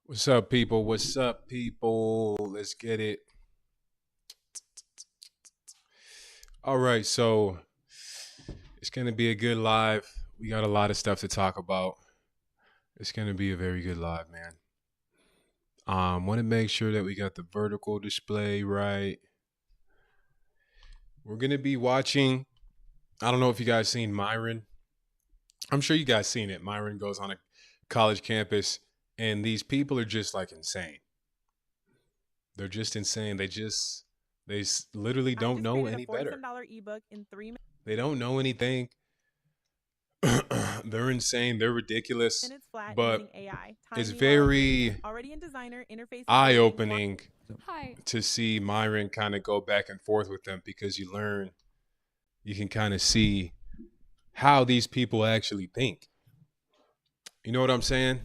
What's up, people? What's up, people? Let's get it. All right, so it's going to be a good live. We got a lot of stuff to talk about. It's going to be a very good live, man. Want to make sure that we got the vertical display right. We're going to be watching. I don't know if you guys seen Myron. I'm sure you guys seen it. Myron goes on a college campus, and these people are just like insane. They're just insane. They literally don't know any better. Ebook in 3 minutes. They don't know anything. They're insane. They're ridiculous. Minutes flat But using AI. it's Timely very already in designer interface eye-opening Hi. to see Myron kind of go back and forth with them because you can kind of see how these people actually think. You know what I'm saying?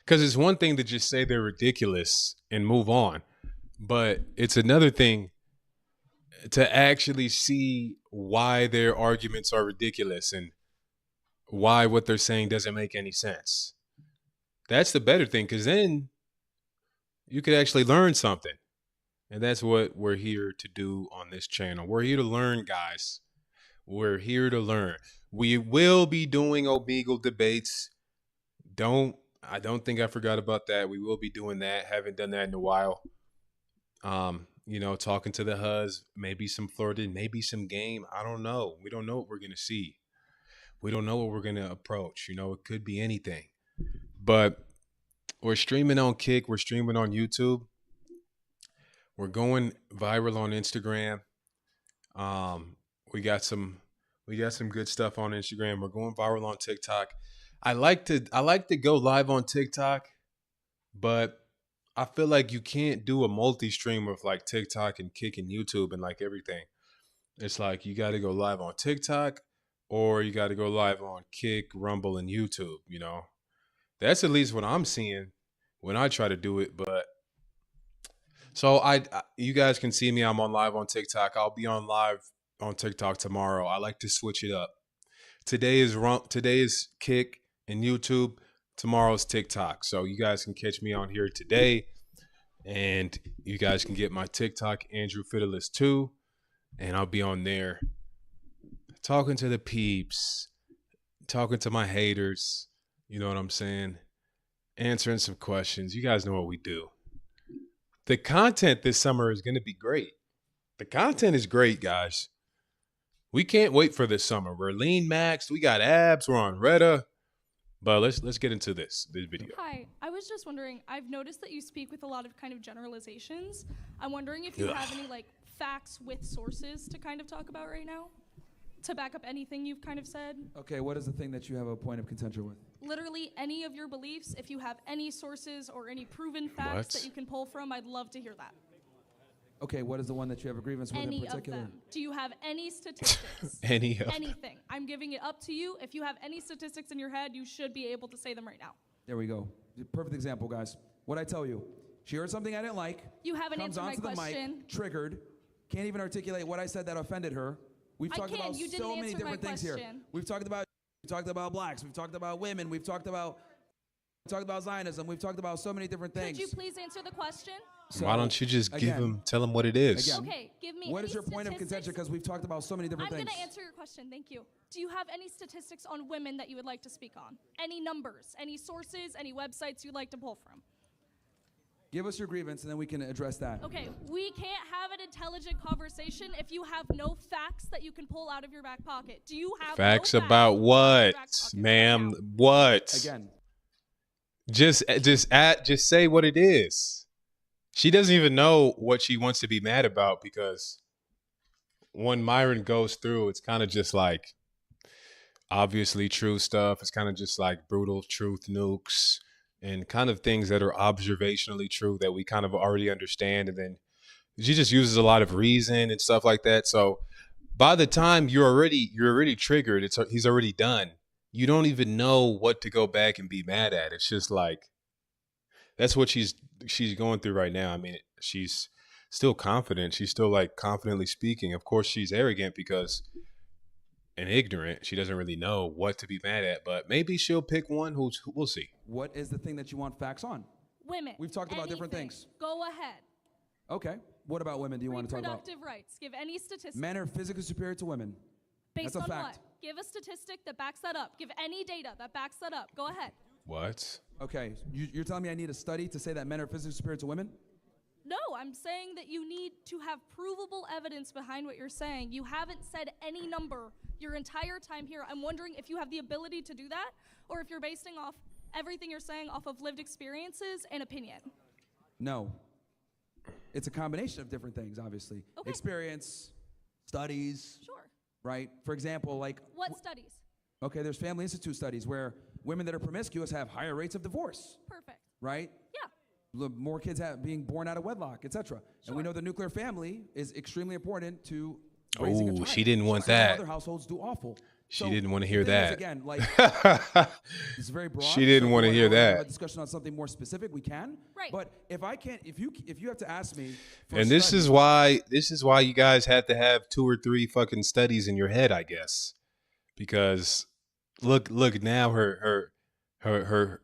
Because it's one thing to just say they're ridiculous and move on, but it's another thing to actually see why their arguments are ridiculous and why what they're saying doesn't make any sense. That's the better thing, because then you could actually learn something. And that's what we're here to do on this channel. We're here to learn, guys. We're here to learn. We will be doing Omegle debates. I don't think I forgot about that. We will be doing that. Haven't done that in a while. Talking to the huzz, maybe some flirting, maybe some game. I don't know. We don't know what we're going to see. We don't know what we're going to approach. It could be anything. But we're streaming on Kick. We're streaming on YouTube. We're going viral on Instagram. We got some good stuff on Instagram. We're going viral on TikTok. I like to go live on TikTok, but I feel like you can't do a multi-stream of like TikTok and Kick and YouTube and like everything. It's like you got to go live on TikTok or you got to go live on Kick, Rumble, and YouTube. That's at least what I'm seeing when I try to do it. But so you guys can see me. I'm on live on TikTok. I'll be on live on TikTok tomorrow. I like to switch it up. Today is Kick and YouTube. Tomorrow's TikTok. So you guys can catch me on here today. And you guys can get my TikTok, Andrew Fidelis 2. And I'll be on there talking to the peeps, talking to my haters. You know what I'm saying? Answering some questions. You guys know what we do. The content this summer is going to be great. The content is great, guys. We can't wait for this summer. We're lean maxed. We got abs. We're on Retta. But let's get into this video. Hi. I was just wondering, I've noticed that you speak with a lot of kind of generalizations. I'm wondering if you have any like facts with sources to kind of talk about right now to back up anything you've kind of said. Okay, what is the thing that you have a point of contention with? Literally any of your beliefs. If you have any sources or any proven facts that you can pull from, I'd love to hear that. Okay, what is the one that you have a grievance with in particular? Any of them. Do you have any statistics? Anything. I'm giving it up to you. If you have any statistics in your head, you should be able to say them right now. There we go. Perfect example, guys. What I tell you, she heard something I didn't like. You haven't answered my question. Comes onto the mic, triggered, can't even articulate what I said that offended her. We've talked about so many different things here. We've talked about blacks. We've talked about women. We've talked about Zionism. We've talked about so many different things. Could you please answer the question? So, why don't you just tell them what it is? Again, okay, give me what is your point of contention? Because we've talked about so many different things. I'm going to answer your question. Thank you. Do you have any statistics on women that you would like to speak on? Any numbers, any sources, any websites you'd like to pull from? Give us your grievance, and then we can address that. Okay, we can't have an intelligent conversation if you have no facts that you can pull out of your back pocket. Do you have facts no about what, ma'am? What? Again, just say what it is. She doesn't even know what she wants to be mad about, because when Myron goes through, it's kind of just like obviously true stuff. It's kind of just like brutal truth nukes and kind of things that are observationally true that we kind of already understand. And then she just uses a lot of reason and stuff like that. So by the time you're already triggered, he's already done. You don't even know what to go back and be mad at. It's just like, that's what she's going through right now. I mean, she's still confident. She's still like confidently speaking. Of course, she's arrogant because and ignorant. She doesn't really know what to be mad at, but maybe she'll pick one who we'll see. What is the thing that you want facts on? Women. We've talked about different things. Go ahead. Okay. What about women do you want to talk about? Reproductive rights. Give any statistics. Men are physically superior to women. Based That's a on fact. what? Give a statistic that backs that up. Give any data that backs that up. Go ahead. What? Okay. You're telling me I need a study to say that men are physically superior to women? No, I'm saying that you need to have provable evidence behind what you're saying. You haven't said any number your entire time here. I'm wondering if you have the ability to do that, or if you're basing off everything you're saying off of lived experiences and opinion. No. It's a combination of different things, obviously. Okay. Experience, studies. Sure. Right? For example, like... What studies? Okay, there's Family Institute studies where women that are promiscuous have higher rates of divorce. Perfect. Right? Yeah. More kids being born out of wedlock, etc. Sure. And we know the nuclear family is extremely important to raising a child. She didn't want that. Other households do awful. She didn't want to hear that. Again, like it's very broad. She didn't want to hear that. Have a discussion on something more specific, we can. Right. But if you have to ask me, and this is why you guys have to have 2 or 3 fucking studies in your head, I guess, because look now her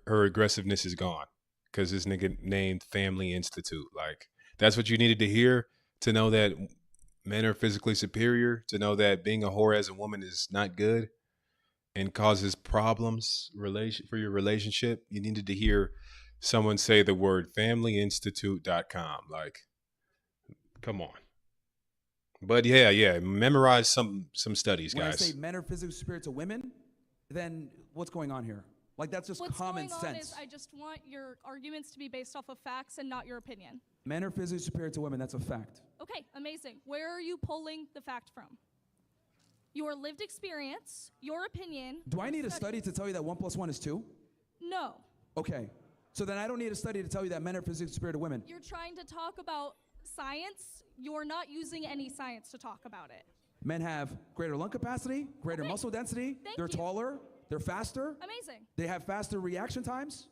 aggressiveness is gone because this nigga named Family Institute. Like that's what you needed to hear to know that men are physically superior, to know that being a whore as a woman is not good and causes problems for your relationship. You needed to hear someone say the word familyinstitute.com. Like, come on. But yeah, memorize some studies, guys. When I say men are physically superior to women, then what's going on here? Like that's just common sense. What's going on is I just want your arguments to be based off of facts and not your opinion. Men are physically superior to women. That's a fact. Okay, amazing. Where are you pulling the fact from? Your lived experience, your opinion. Do I need a study to tell you that 1 + 1 is 2? No. Okay. So then I don't need a study to tell you that men are physically superior to women. You're trying to talk about science. You're not using any science to talk about it. Men have greater lung capacity, greater muscle density. They're taller. They're faster. Amazing. They have faster reaction times.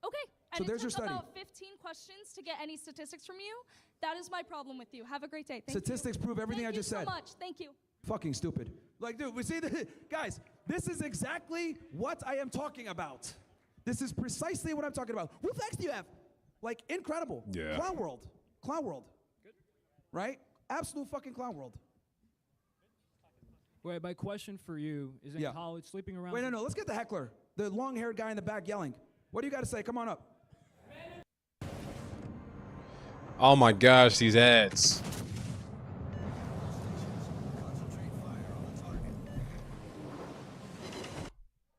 Okay. So And there's it your took study. about 15 questions to get any statistics from you. That is my problem with you. Have a great day. Thank Statistics you. prove everything I just said. Thank you so much. Thank you. Fucking stupid. Like, dude, we see the guys. This is exactly what I am talking about. This is precisely what I'm talking about. What facts do you have? Like, incredible. Yeah. Clown world. Clown world. Good. Right? Absolute fucking clown world. Wait, my question for you is in college, sleeping around. Wait, no. Let's get the heckler. The long-haired guy in the back yelling. What do you got to say? Come on up. Oh my gosh, these ads.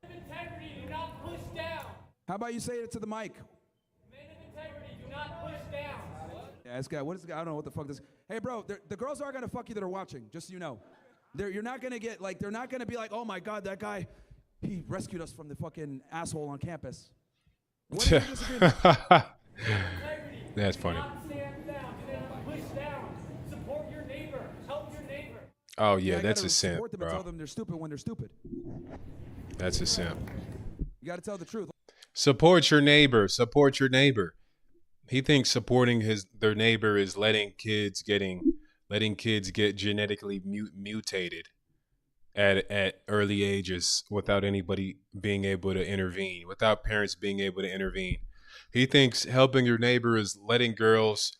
Integrity, do not push down. How about you say it to the mic? Men of integrity, do not push down. Yeah, this guy, what is this guy? I don't know what the fuck this. Hey, bro, the girls are going to fuck you that are watching, just so you know. You're not going to get, like, they're not going to be like, oh my God, that guy, he rescued us from the fucking asshole on campus. What do you disagree with? That's funny. Stand down, do not push down. Support your neighbor, help your neighbor. Oh yeah, You that's gotta a simp, support them and tell bro. them they're stupid when they're stupid. That's a simp. You got to tell the truth. Support your neighbor. Support your neighbor. He thinks supporting their neighbor is letting kids get genetically mutated at early ages without anybody being able to intervene, without parents being able to intervene. He thinks helping your neighbor is letting girls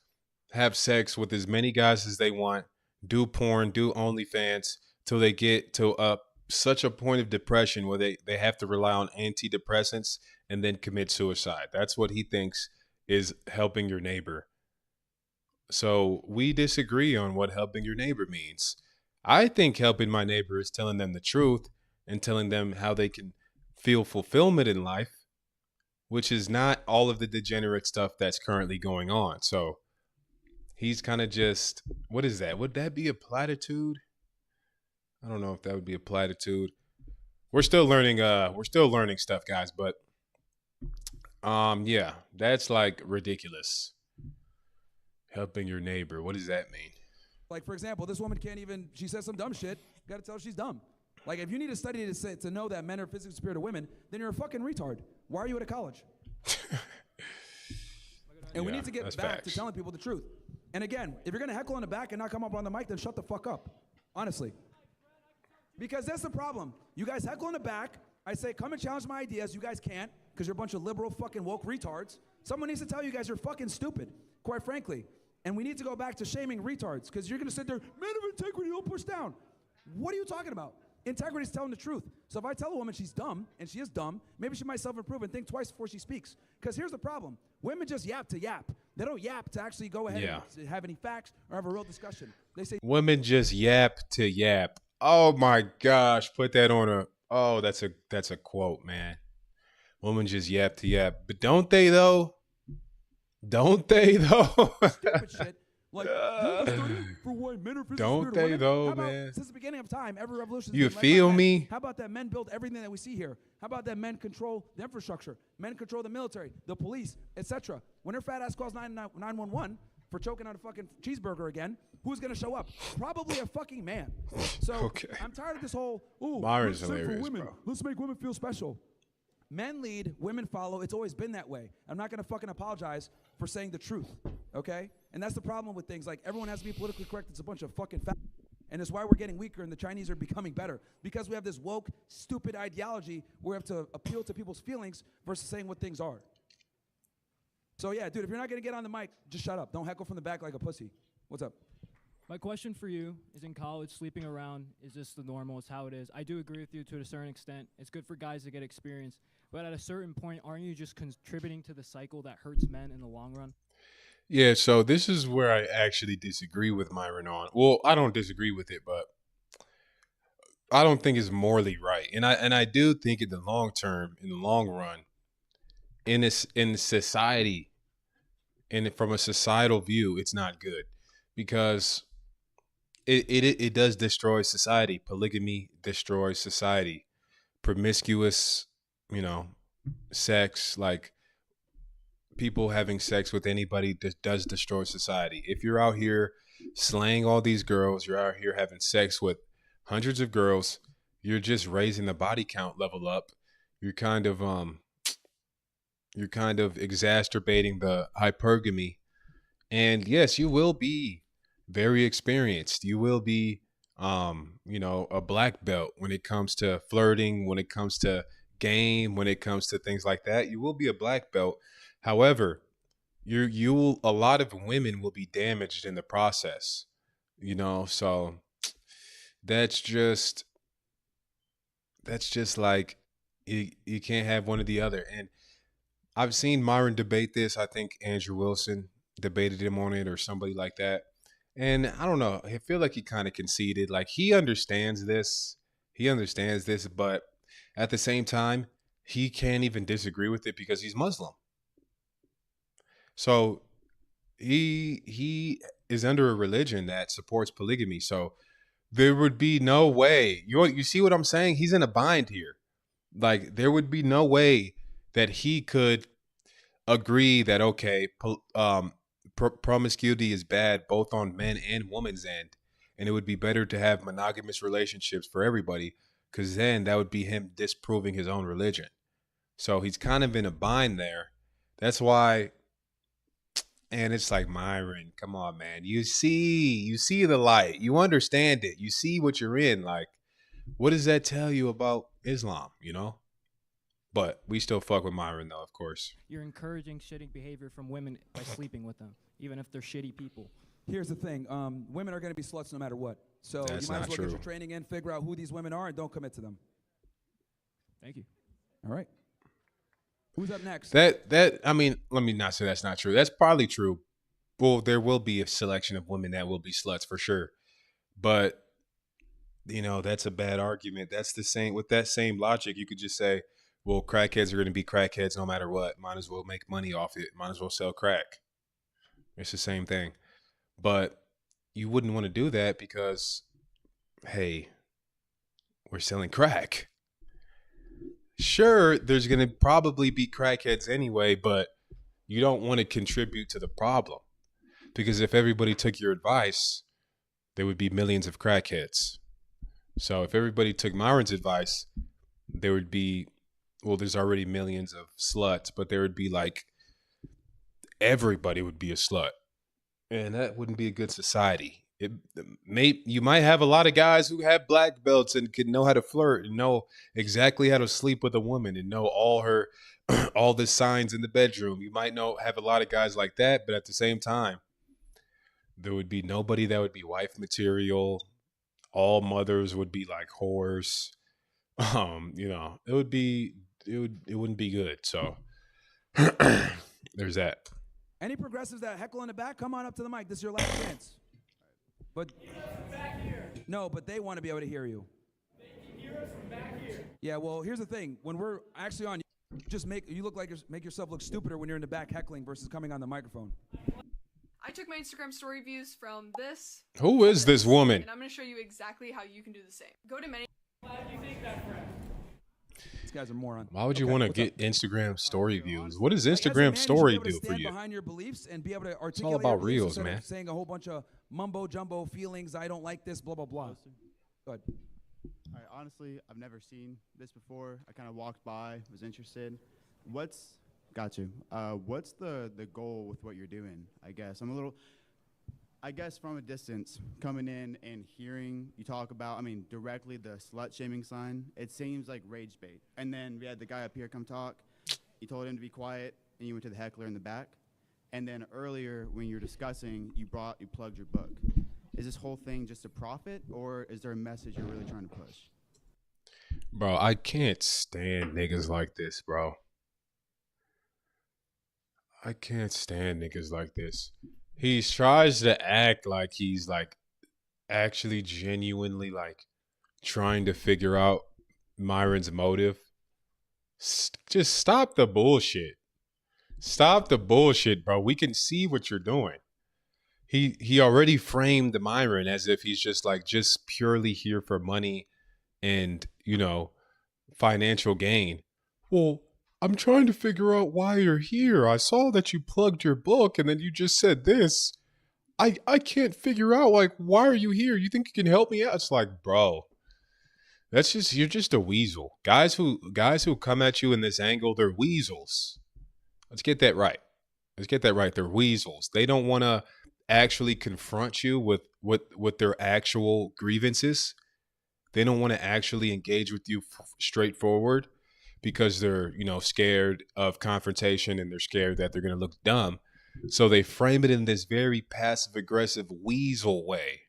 have sex with as many guys as they want, do porn, do OnlyFans, till they get to such a point of depression where they have to rely on antidepressants and then commit suicide. That's what he thinks is helping your neighbor. So we disagree on what helping your neighbor means. I think helping my neighbor is telling them the truth and telling them how they can feel fulfillment in life, which is not all of the degenerate stuff that's currently going on. So he's kind of just, what is that? Would that be a platitude? I don't know if that would be a platitude. We're still learning stuff, guys, but yeah, that's like ridiculous. Helping your neighbor. What does that mean? Like, for example, this woman can't even, she says some dumb shit. You got to tell her she's dumb. Like, if you need a study to know that men are physically superior to women, then you're a fucking retard. Why are you at a college? And we need to get back to telling people the truth. And again, if you're going to heckle in the back and not come up on the mic, then shut the fuck up. Honestly. Because that's the problem. You guys heckle in the back. I say, come and challenge my ideas. You guys can't because you're a bunch of liberal fucking woke retards. Someone needs to tell you guys you're fucking stupid, quite frankly. And we need to go back to shaming retards because you're going to sit there, men of integrity, don't push down. What are you talking about? Integrity is telling the truth. So if I tell a woman she's dumb, and she is dumb, maybe she might self-improve and think twice before she speaks. Because here's the problem. Women just yap to yap. They don't yap to actually go ahead and have any facts or have a real discussion. They say women just yap to yap. Oh my gosh, put that on a that's a quote, man. Women just yap to yap. But don't they though? Don't they though? Stupid shit. Like, for what men are physically don't they though, man? Since the beginning of time, every revolution. You feel me? How about that men build everything that we see here? How about that men control the infrastructure? Men control the military, the police, etc. When her fat ass calls 911 for choking on a fucking cheeseburger again, who's gonna show up? Probably a fucking man. So I'm tired of this whole Myron's hilarious, for women. bro. Let's make women feel special. Men lead, women follow. It's always been that way. I'm not going to fucking apologize for saying the truth, okay? And that's the problem with things. Like, everyone has to be politically correct. It's a bunch of fucking fat. And it's why we're getting weaker and the Chinese are becoming better. Because we have this woke, stupid ideology where we have to appeal to people's feelings versus saying what things are. So, yeah, dude, if you're not going to get on the mic, just shut up. Don't heckle from the back like a pussy. What's up? My question for you is, in college, sleeping around, is this the normal? It's how it is. I do agree with you to a certain extent. It's good for guys to get experience. But at a certain point, aren't you just contributing to the cycle that hurts men in the long run? Yeah, so this is where I actually disagree with Myron on. Well, I don't disagree with it, but I don't think it's morally right. And I do think in the long term, in the long run, in society, and from a societal view, it's not good because it does destroy society. Polygamy destroys society. Promiscuous, sex, like people having sex with anybody does destroy society. If you're out here slaying all these girls, you're out here having sex with hundreds of girls, you're just raising the body count level up. You're kind of exacerbating the hypergamy. And yes, you will be very experienced. You will be a black belt when it comes to flirting, when it comes to game, when it comes to things like that. You will be a black belt. However, a lot of women will be damaged in the process. So that's just like you can't have one or the other. And I've seen Myron debate this. I think Andrew Wilson debated him on it or somebody like that. And I don't know. I feel like he kind of conceded. Like he understands this. But at the same time, he can't even disagree with it because he's Muslim. So he is under a religion that supports polygamy. So there would be no way. You see what I'm saying? He's in a bind here. Like there would be no way that he could agree that, okay, promiscuity is bad both on men and women's end, and it would be better to have monogamous relationships for everybody, because then that would be him disproving his own religion. So he's kind of in a bind there. That's why, and it's like, Myron, come on, man. You see the light. You understand it. You see what you're in. Like, what does that tell you about Islam, But we still fuck with Myron, though, of course. You're encouraging shitty behavior from women by sleeping with them, even if they're shitty people. Here's the thing. Women are going to be sluts no matter what. So That's you might as well not get true. your training in, figure out who these women are, and don't commit to them. Thank you. All right. Who's up next? I mean, let me not say that's not true. That's probably true. Well, there will be a selection of women that will be sluts for sure. But, that's a bad argument. That's the same, with that same logic, you could just say, well, crackheads are going to be crackheads no matter what. Might as well make money off it. Might as well sell crack. It's the same thing. But you wouldn't want to do that because, hey, we're selling crack. Sure, there's going to probably be crackheads anyway, but you don't want to contribute to the problem. Because if everybody took your advice, there would be millions of crackheads. So if everybody took Myron's advice, there would be, well, there's already millions of sluts, but there would be like, everybody would be a slut. And that wouldn't be a good society. You might have a lot of guys who have black belts and can know how to flirt and know exactly how to sleep with a woman and know all her all the signs in the bedroom. You might have a lot of guys like that, but at the same time, there would be nobody that would be wife material. All mothers would be like whores. It wouldn't be good. So there's that. Any progressives that heckle in the back, come on up to the mic. This is your last chance. But no, but they want to be able to hear you. They can hear us from back here. Yeah, well, here's the thing. When we're actually on, just make yourself look stupider when you're in the back heckling versus coming on the microphone. I took my Instagram story views from this. Who is this woman? And I'm going to show you exactly how you can do the same. Go to many. Why do you think that, Fred? These guys are morons. Why would you want to get Instagram story views? What does Like, Instagram story you do should be able to for stand you? behind your beliefs and be able to articulate It's all about your beliefs reels, instead of man. saying a whole bunch of mumbo jumbo feelings. I don't like this. Blah blah blah. Go ahead. All right, honestly, I've never seen this before. I kind of walked by, was interested. What's the goal with what you're doing? I guess from a distance, coming in and hearing you talk about, directly the slut shaming sign, it seems like rage bait. And then we had the guy up here come talk. You told him to be quiet, and you went to the heckler in the back. And then earlier, when you were discussing, you plugged your book. Is this whole thing just a profit, or is there a message you're really trying to push? Bro, I can't stand niggas like this, bro. I can't stand niggas like this. He tries to act like he's like actually genuinely like trying to figure out Myron's motive. Just stop the bullshit. Stop the bullshit, bro. We can see what you're doing. He already framed Myron as if he's just purely here for money and, financial gain. Well, I'm trying to figure out why you're here. I saw that you plugged your book and then you just said this. I can't figure out, why are you here? You think you can help me out? It's like, bro, you're just a weasel. Guys who come at you in this angle, they're weasels. Let's get that right. They're weasels. They don't want to actually confront you with their actual grievances. They don't want to actually engage with you straightforward because they're, scared of confrontation and they're scared that they're going to look dumb. So they frame it in this very passive aggressive weasel way.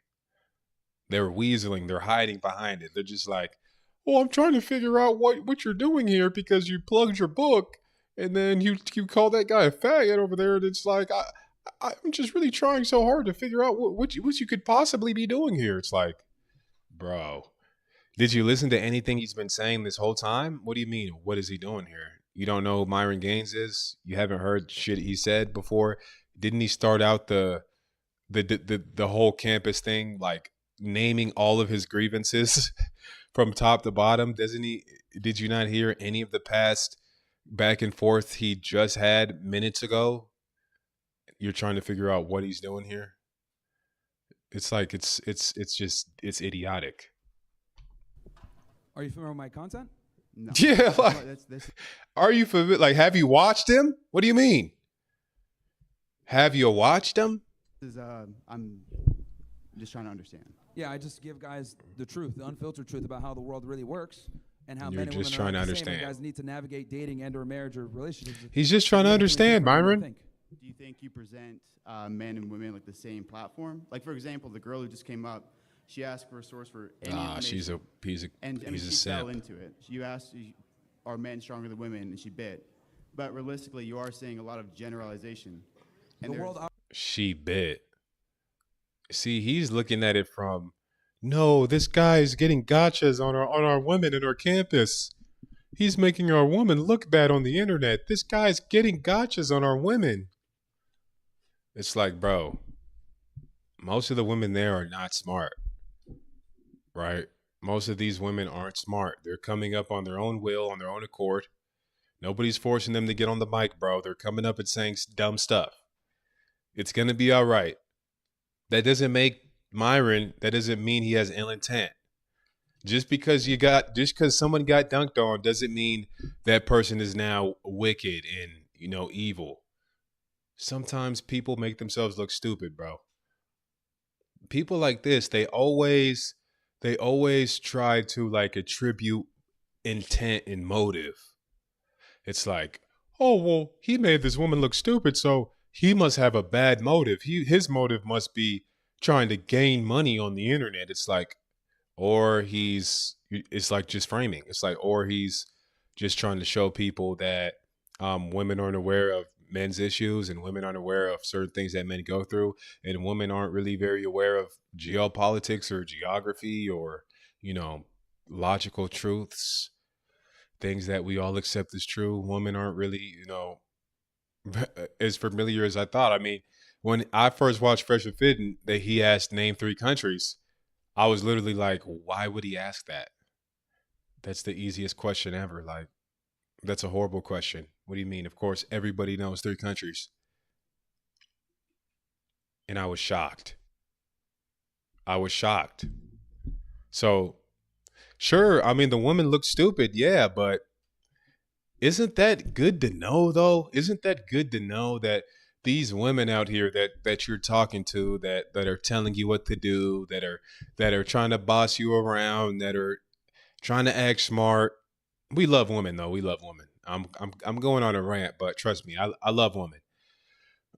They're weaseling. They're hiding behind it. They're just like, well, I'm trying to figure out what you're doing here because you plugged your book and then you call that guy a faggot over there. And it's like, I'm just really trying so hard to figure out what you could possibly be doing here. It's like, bro, did you listen to anything he's been saying this whole time? What do you mean? What is he doing here? You don't know who Myron Gaines is? You haven't heard shit he said before? Didn't he start out the whole campus thing, like naming all of his grievances from top to bottom? Doesn't he? Did you not hear any of the past back and forth he just had minutes ago? You're trying to figure out what he's doing here. It's like it's idiotic. Are you familiar with my content? No. Yeah, are you familiar? Like, have you watched him? What do you mean? Have you watched him? I'm just trying to understand. Yeah, I just give guys the truth, the unfiltered truth about how the world really works and how You're men and just women trying are to not the same, and understand. guys need to navigate dating and or marriage or relationships. He's just trying to understand, Myron. Do you think you present men and women like the same platform? Like, for example, the girl who just came up, she asked for a source for any information. He's a she fell simp. into it. You asked, are men stronger than women? And she bit. But realistically, you are seeing a lot of generalization. And She bit. See, he's looking at it from, no, this guy's getting gotchas on our women in our campus. He's making our woman look bad on the internet. This guy's getting gotchas on our women. It's like, bro, most of the women there are not smart, right? Most of these women aren't smart. They're coming up on their own will, on their own accord. Nobody's forcing them to get on the mic, bro. They're coming up and saying dumb stuff. It's going to be all right. That doesn't make Myron, that doesn't mean he has ill intent. Just because someone got dunked on doesn't mean that person is now wicked and, evil. Sometimes people make themselves look stupid, bro. people like this, they always try to like attribute intent and motive. It's like, oh well, he made this woman look stupid, so he must have a bad motive. His motive must be trying to gain money on the internet. It's like, or it's like just framing. It's like, or he's just trying to show people that women aren't aware of men's issues, and women aren't aware of certain things that men go through, and women aren't really very aware of geopolitics or geography or, you know, logical truths, things that we all accept as true. Women aren't really, you know, as familiar as I thought. I mean, when I first watched Fresh and Fit and that he asked name 3 countries, I was literally like, why would he ask that? That's the easiest question ever. Like, that's a horrible question. What do you mean? Of course, everybody knows 3 countries. And I was shocked. I was shocked. So, sure, I mean, the woman looks stupid, yeah, but isn't that good to know, though? Isn't that good to know that these women out here that you're talking to, that are telling you what to do, that are trying to boss you around, that are trying to act smart. We love women, though. We love women. I'm going on a rant, but trust me, I love women.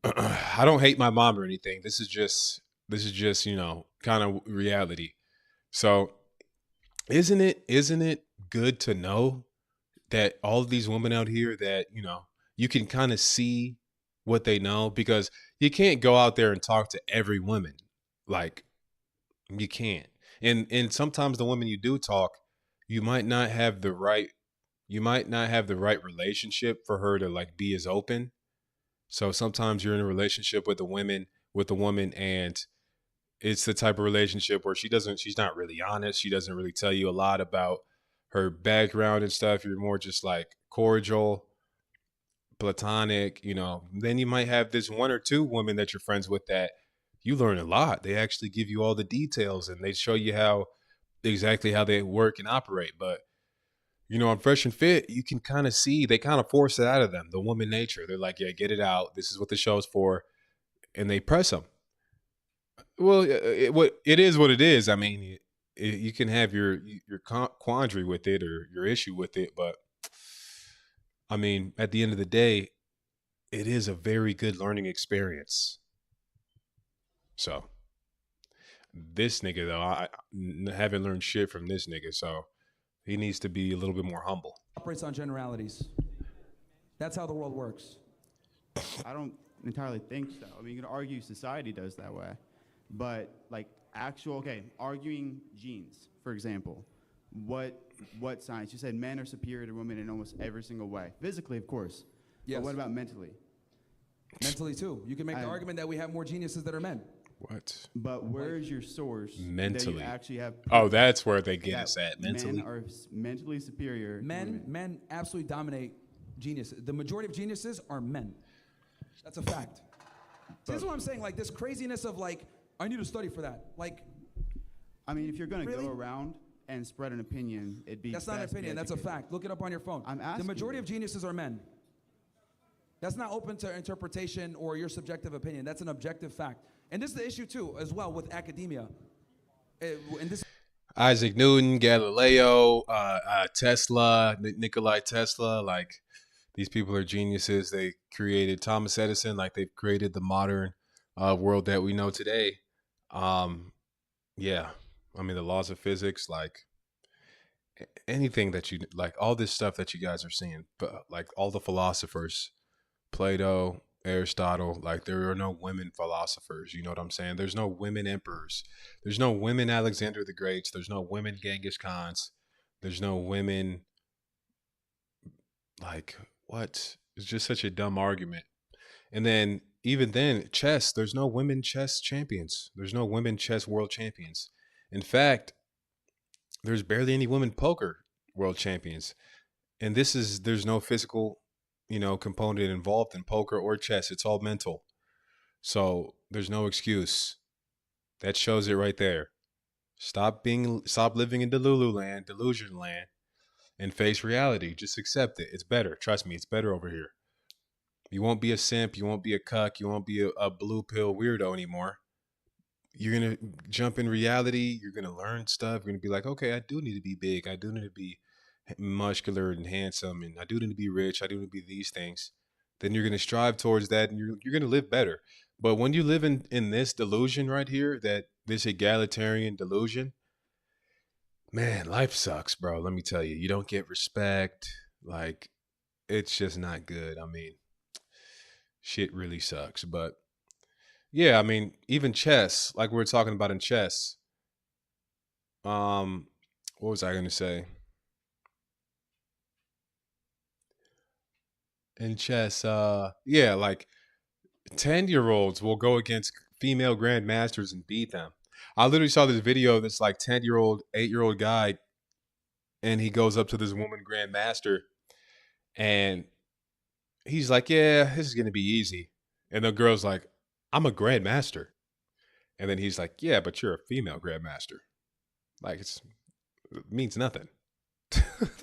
I don't hate my mom or anything. This is just, you know, kind of reality. So isn't it good to know that all of these women out here that, you know, you can kind of see what they know, because you can't go out there and talk to every woman. Like, you can't. And sometimes the women you do talk, you might not have the right relationship for her to like be as open. So sometimes you're in a relationship with a woman, and it's the type of relationship where she's not really honest. She doesn't really tell you a lot about her background and stuff. You're more just like cordial, platonic, you know. Then you might have this 1 or 2 women that you're friends with that you learn a lot. They actually give you all the details and they show you exactly how they work and operate. But, you know, on Fresh and Fit, you can kind of see they kind of force it out of them, the woman nature. They're like, yeah, get it out. This is what the show's for. And they press them. Well, it is what it is. I mean, you can have your quandary with it or your issue with it, but I mean, at the end of the day, it is a very good learning experience. So this nigga though, haven't learned shit from this nigga, so he needs to be a little bit more humble. Operates on generalities. That's how the world works. I don't entirely think so. I mean, you can argue society does that way. But like arguing genes, for example. What science? You said men are superior to women in almost every single way. Physically, of course. Yes. But what about mentally? Mentally too. You can make the argument that we have more geniuses that are men. What? But where is your source? Mentally. That you actually have. Oh, that's where they get us at. Mentally. Men are mentally superior. Men absolutely dominate geniuses. The majority of geniuses are men. That's a fact. See, this is what I'm saying. Like this craziness of like, I need to study for that. Like, I mean, if you're gonna really? Go around and spread an opinion, it'd be. That's not an opinion. That's a fact. Look it up on your phone. I'm asking. The majority of geniuses are men. That's not open to interpretation or your subjective opinion. That's an objective fact. And this is the issue too, as well, with academia. Isaac Newton, Galileo, Tesla, Nikolai Tesla, like these people are geniuses. They created Thomas Edison, like they've created the modern world that we know today. Yeah, I mean the laws of physics, like anything that you like, all this stuff that you guys are seeing, but like all the philosophers, Plato, Aristotle, like there are no women philosophers. You know what I'm saying? There's no women emperors. There's no women Alexander the Greats. There's no women Genghis Khans. There's no women. Like what? It's just such a dumb argument. And then even then, chess. There's no women chess champions. There's no women chess world champions. In fact, there's barely any women poker world champions. And there's no physical, you know, component involved in poker or chess. It's all mental. So there's no excuse. That shows it right there. Stop living in delusion land, and face reality. Just accept it. It's better. Trust me, it's better over here. You won't be a simp. You won't be a cuck. You won't be a blue pill weirdo anymore. you're gonna jump in reality. You're gonna learn stuff. You're gonna be like, okay, I do need to be big. I do need to be muscular and handsome, and I do need to be rich. I do need to be these things. Then you're gonna strive towards that, and you're gonna live better. But when you live in this delusion right here, that this egalitarian delusion, man, life sucks, bro. Let me tell you, you don't get respect. Like, it's just not good. I mean, shit really sucks. But yeah, I mean, even chess, like we were talking about in chess. What was I gonna say? In chess, yeah, like 10-year-olds will go against female grandmasters and beat them. I literally saw this video of this like 10-year-old, 8-year-old guy, and he goes up to this woman grandmaster, and he's like, yeah, this is gonna be easy. And the girl's like, I'm a grandmaster. And then he's like, yeah, but you're a female grandmaster. Like, it means nothing.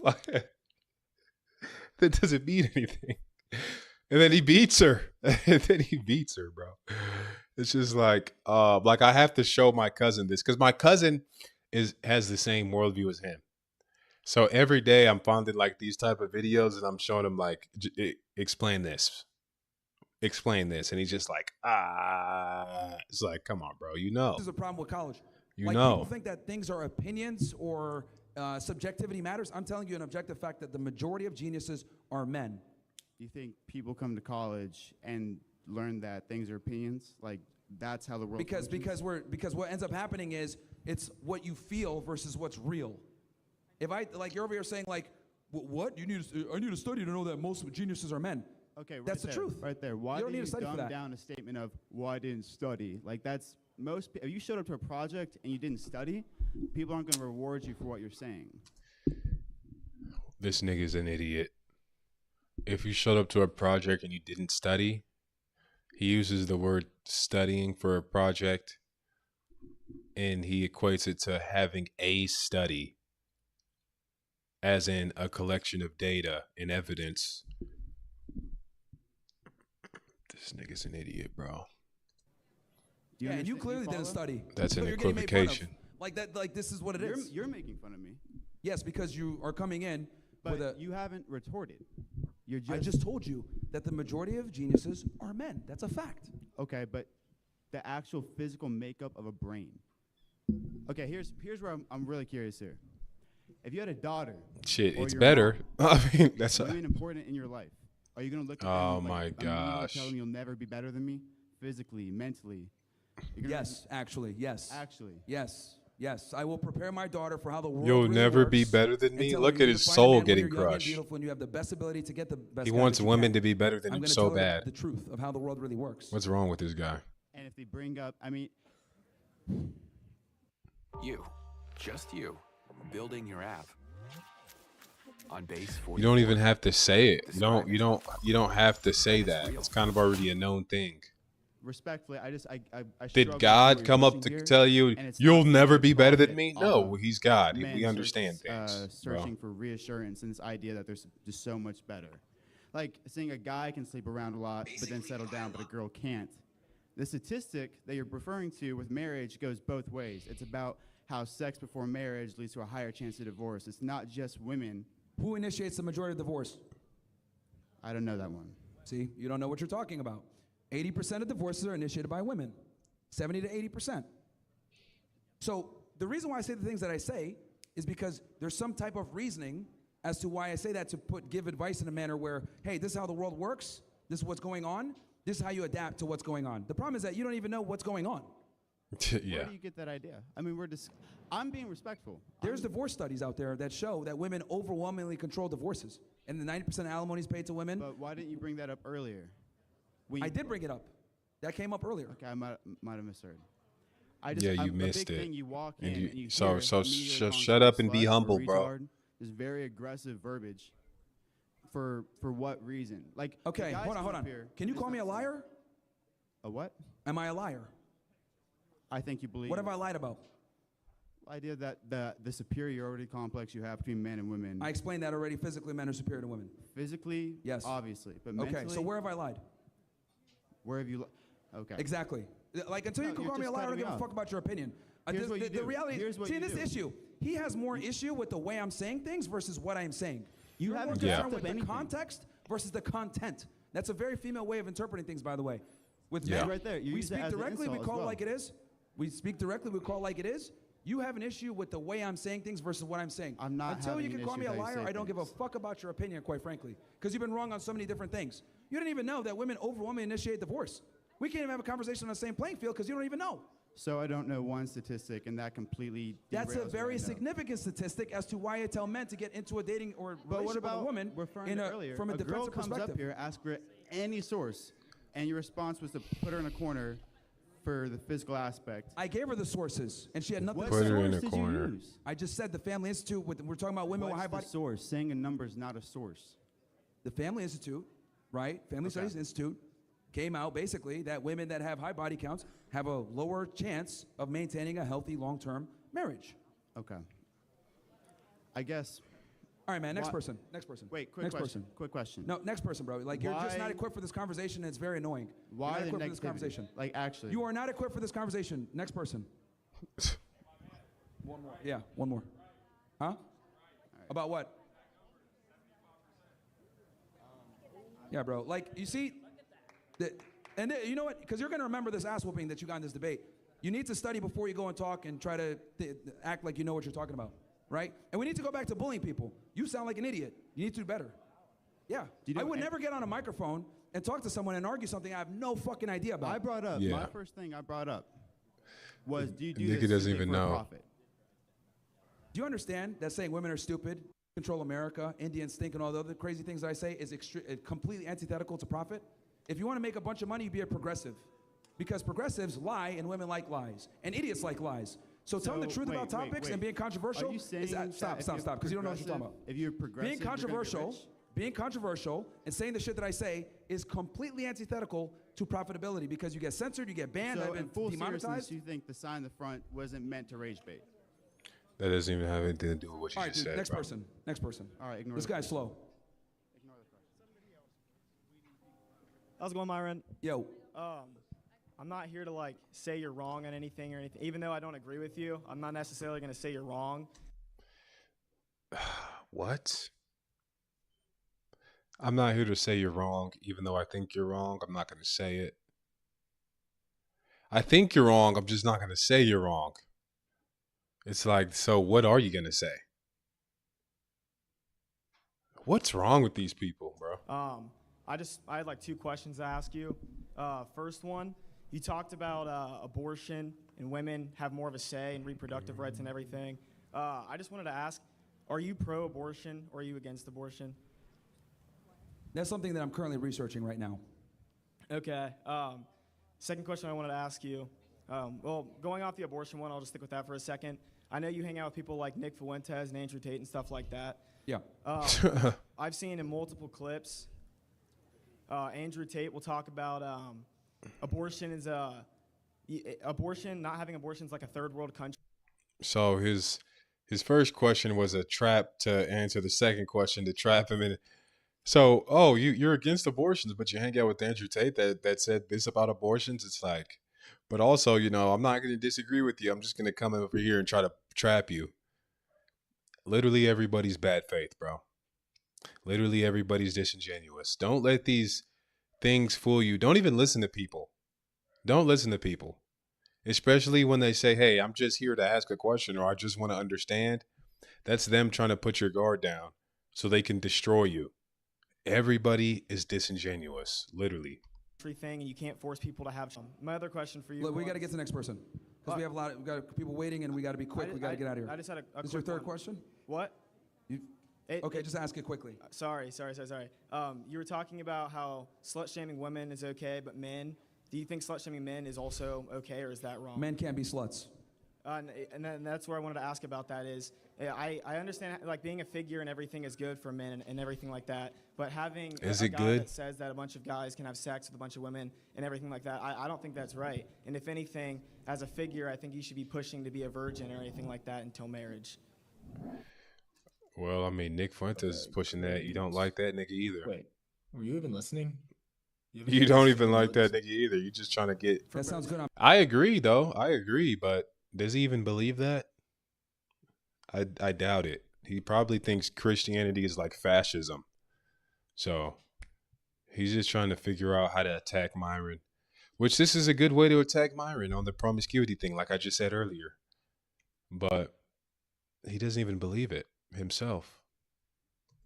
Like, that doesn't mean anything. And then he beats her. And then he beats her, bro. It's just like I have to show my cousin this, because my cousin has the same worldview as him. So every day I'm finding like these type of videos, and I'm showing him like, explain this, and he's just like, it's like, come on, bro, you know. This is a problem with college. You like, know. People think that things are opinions or subjectivity matters. I'm telling you an objective fact that the majority of geniuses are men. Do you think people come to college and learn that things are opinions? Like, that's how the world because what ends up happening is it's what you feel versus what's real. If I, like, you're over here saying like, what I need to study to know that most geniuses are men. Okay, right, that's the truth right there. Why you don't do need you to study for dumb that. down a statement of, well, I didn't study? Like, that's most. If you showed up to a project and you didn't study, people aren't going to reward you for what you're saying. This nigga's an idiot. If you showed up to a project and you didn't study, he uses the word studying for a project, and he equates it to having a study, as in a collection of data and evidence. This nigga's an idiot, bro. Yeah, and you clearly didn't study. That's an you're getting made fun of. equivocation. Like that. Like, this is what it is. You're making fun of me. Yes, because you are coming in with a. But you haven't retorted. I just told you that the majority of geniuses are men. That's a fact. Okay, but the actual physical makeup of a brain. Okay, here's where I'm really curious here. If you had a daughter, shit, or it's your better. mom, I mean, that's women important in your life. Are you gonna look at them Oh and my like, gosh. tell them you'll never be better than me, physically, mentally? Yes, actually, yes. Actually. Yes, yes. I will prepare my daughter for how the world You'll really never works be better than me. and tell Look her at you his need to find a soul man when getting you're young and crushed. beautiful and you have the best ability to get the best. He guy wants that you women can. to be better than I'm him gonna so tell her bad. the truth of how the world really works. What's wrong with this guy? And if they bring up, I mean, you, just you, building your app on base 40. You don't even have to say it. You don't have to say that. It's kind of already a known thing. respectfully, I Did God come up to tell you you'll never be better than me? No, he's God. We understand things. Searching for reassurance and this idea that there's just so much better. Like saying a guy can sleep around a lot but then settle down, but a girl can't. The statistic that you're referring to with marriage goes both ways. It's about how sex before marriage leads to a higher chance of divorce. It's not just women. Who initiates the majority of divorce? I don't know that one. See, you don't know what you're talking about. 80% of divorces are initiated by women. 70 to 80%. So the reason why I say the things that I say is because there's some type of reasoning as to why I say that, to give advice in a manner where, hey, this is how the world works. This is what's going on. This is how you adapt to what's going on. The problem is that you don't even know what's going on. Yeah. Where do you get that idea? I mean, I'm being respectful. There's divorce studies out there that show that women overwhelmingly control divorces, and the 90% alimony is paid to women. But why didn't you bring that up earlier? I did bring it up. That came up earlier. Okay, I might have misheard. You missed the big it. thing you walk And in you- and you so- hear so immediately sh- calling shut someone up and be slut or humble, bro. retard. There's very aggressive verbiage. For what reason? Like, Okay, the guys hold come on. up here, Can you it's call me a not- liar? A what? Am I a liar? I think you believe. What have I lied about? The idea that the superiority complex you have between men and women. I explained that already. Physically, men are superior to women. Physically, yes, obviously, but okay. mentally. So where have I lied? Where have you? Okay. Exactly. Like, until you can call me a liar, I don't give a fuck about your opinion. The reality is, see, this issue, he has more issue with the way I'm saying things versus what I'm saying. You have more concern with the context versus the content. That's a very female way of interpreting things, by the way. With men, right there. we speak directly, we call it like it is. We speak directly, we call it like it is. You have an issue with the way I'm saying things versus what I'm saying. I'm not Until you can call me a liar, I don't give a fuck about your opinion, quite frankly. Because you've been wrong on so many different things. You didn't even know that women overwhelmingly initiate divorce. We can't even have a conversation on the same playing field because you don't even know. So I don't know one statistic, and that completely That's a very significant statistic as to why I tell men to get into a dating or relationship with a woman from a defensive comes perspective. up here, ask for any source, and your response was to put her in a corner for the physical aspect. I gave her the sources, and she had nothing to What say. source did you use? I just said the Family Institute. We're talking about women with high body. What's the source? Saying a number is not a source. The Family Institute, right? Family Studies Institute came out basically that women that have high body counts have a lower chance of maintaining a healthy long-term marriage. Okay. I guess. All right, man. Next person. Next person. Wait, quick next question. person. Quick question. No, next person, bro. Like, you're just not equipped for this conversation, and it's very annoying. Why you're not the equipped for this negativity? conversation? Like, actually. You are not equipped for this conversation. Next person. One more. Yeah, one more. Huh? Right. About what? Yeah, bro. Like, you see, you know what? Because you're going to remember this ass whooping that you got in this debate. You need to study before you go and talk and try to act like you know what you're talking about, right? And we need to go back to bullying people. You sound like an idiot. You need to do better. Yeah. I would never get on a microphone and talk to someone and argue something I have no fucking idea about. I brought up, my first thing I brought up was, do you do Nigga this doesn't strictly even for a know. profit? Do you understand that saying women are stupid, control America, Indians stink, and all the other crazy things that I say is completely antithetical to profit? If you want to make a bunch of money, be a progressive. Because progressives lie and women like lies. And idiots like lies. So telling the truth about topics and being controversial Are you saying stop, because you don't know what you're talking about. If you're progressive, being controversial and saying the shit that I say is completely antithetical to profitability because you get censored, you get banned, So I've in full been seriousness, demonetized. you think the sign in the front wasn't meant to rage bait? That doesn't even have anything to do with what you All right, just dude, said. next bro. person. Next person. All right, ignore This the guy's slow. Ignore the question. How's it going, Myron? Yo. I'm not here to like say you're wrong on anything or anything. Even though I don't agree with you, I'm not necessarily going to say you're wrong. What? I'm not here to say you're wrong, even though I think you're wrong. I'm not going to say it. I think you're wrong. I'm just not going to say you're wrong. It's like, so what are you going to say? What's wrong with these people, bro? I had like two questions to ask you. First one, you talked about abortion and women have more of a say in reproductive rights and everything. I just wanted to ask, are you pro-abortion or are you against abortion? That's something that I'm currently researching right now. Okay. Second question I wanted to ask you. Well, going off the abortion one, I'll just stick with that for a second. I know you hang out with people like Nick Fuentes and Andrew Tate and stuff like that. Yeah. I've seen in multiple clips, Andrew Tate will talk about abortion is not having abortion is like a third world country. So his first question was a trap to answer the second question to trap him in. So, you're against abortions, but you hang out with Andrew Tate that said this about abortions. It's like, but also, I'm not going to disagree with you. I'm just going to come over here and try to trap you. Literally everybody's bad faith, bro. Literally everybody's disingenuous. Don't let these things fool you. Don't even listen to people. Don't listen to people. Especially when they say, hey, I'm just here to ask a question or I just want to understand. That's them trying to put your guard down so they can destroy you. Everybody is disingenuous, literally. Thing, and you can't force people to have. My other question for you. Look, we got to get to the next person because we got people waiting and we got to be quick. We got to get out of here. I just had a Is your third question? What? Just ask it quickly. Sorry. You were talking about how slut shaming women is okay, but men. Do you think slut shaming men is also okay, or is that wrong? Men can't be sluts. And that's where I wanted to ask about that is, I understand like being a figure and everything is good for men and everything like that, but having a guy that says that a bunch of guys can have sex with a bunch of women and everything like that, I don't think that's right. And if anything, as a figure, I think you should be pushing to be a virgin or anything like that until marriage. Well, I mean, Nick Fuentes is pushing that. You don't like that nigga either. Wait, were you even listening? You don't even like that nigga either. You're just trying to get. That sounds good. I agree, though. I agree, but does he even believe that? I doubt it. He probably thinks Christianity is like fascism. So he's just trying to figure out how to attack Myron, which this is a good way to attack Myron on the promiscuity thing, like I just said earlier. But he doesn't even believe it himself.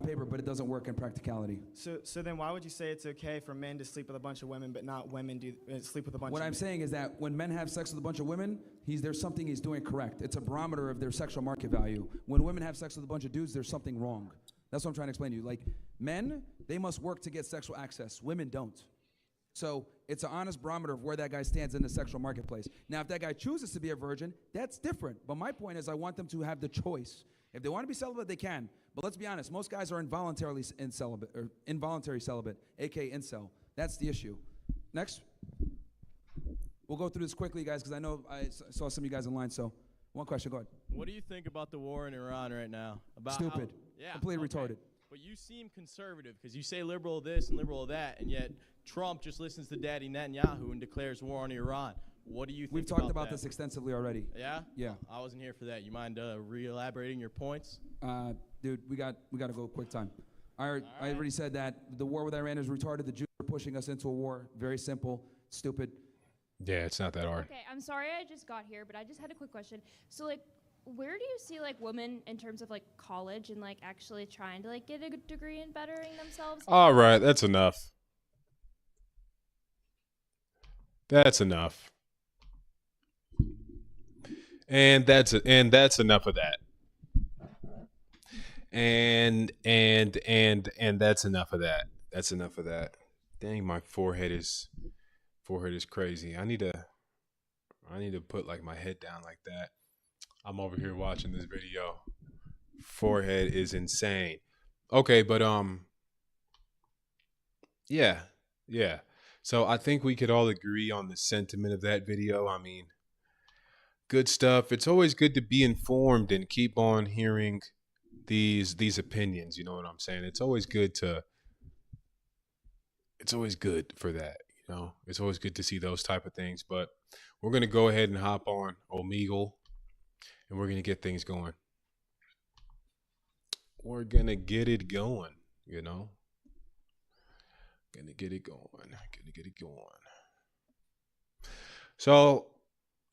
Paper, but it doesn't work in practicality. So then why would you say it's okay for men to sleep with a bunch of women, but not women sleep with a bunch of What men? I'm saying is that when men have sex with a bunch of women, there's something he's doing correct. It's a barometer of their sexual market value. When women have sex with a bunch of dudes, there's something wrong. That's what I'm trying to explain to you. Like, men, they must work to get sexual access. Women don't. So it's an honest barometer of where that guy stands in the sexual marketplace. Now, if that guy chooses to be a virgin, that's different. But my point is I want them to have the choice. If they want to be celibate, they can. But let's be honest, most guys are involuntary celibate, aka incel. That's the issue. Next. We'll go through this quickly, guys, because I know I saw some of you guys in line. So, one question, go ahead. What do you think about the war in Iran right now? About Stupid. Completely retarded. But you seem conservative because you say liberal this and liberal that, and yet Trump just listens to Daddy Netanyahu and declares war on Iran. What do you think? We've talked about this extensively already. Yeah? Yeah. I wasn't here for that. You mind re-elaborating your points? Dude, we got to go quick time. I already said that the war with Iran is retarded. The Jews are pushing us into a war. Very simple, stupid. Yeah, it's not that hard. Okay, I'm sorry I just got here, but I just had a quick question. So, like, where do you see, like, women in terms of, like, college and, like, actually trying to, like, get a good degree in bettering themselves? All right, that's enough. That's enough. And that's enough of that. And that's enough of that. That's enough of that. Dang, my forehead is crazy. I need to put like my head down like that. I'm over here watching this video. Forehead is insane. Okay, but yeah. So I think we could all agree on the sentiment of that video. I mean, good stuff. It's always good to be informed and keep on hearing these opinions. You know what I'm saying? It's always good for that. You know, it's always good to see those type of things. But we're gonna go ahead and hop on Omegle, and we're gonna get things going. We're gonna get it going. You know, gonna get it going. So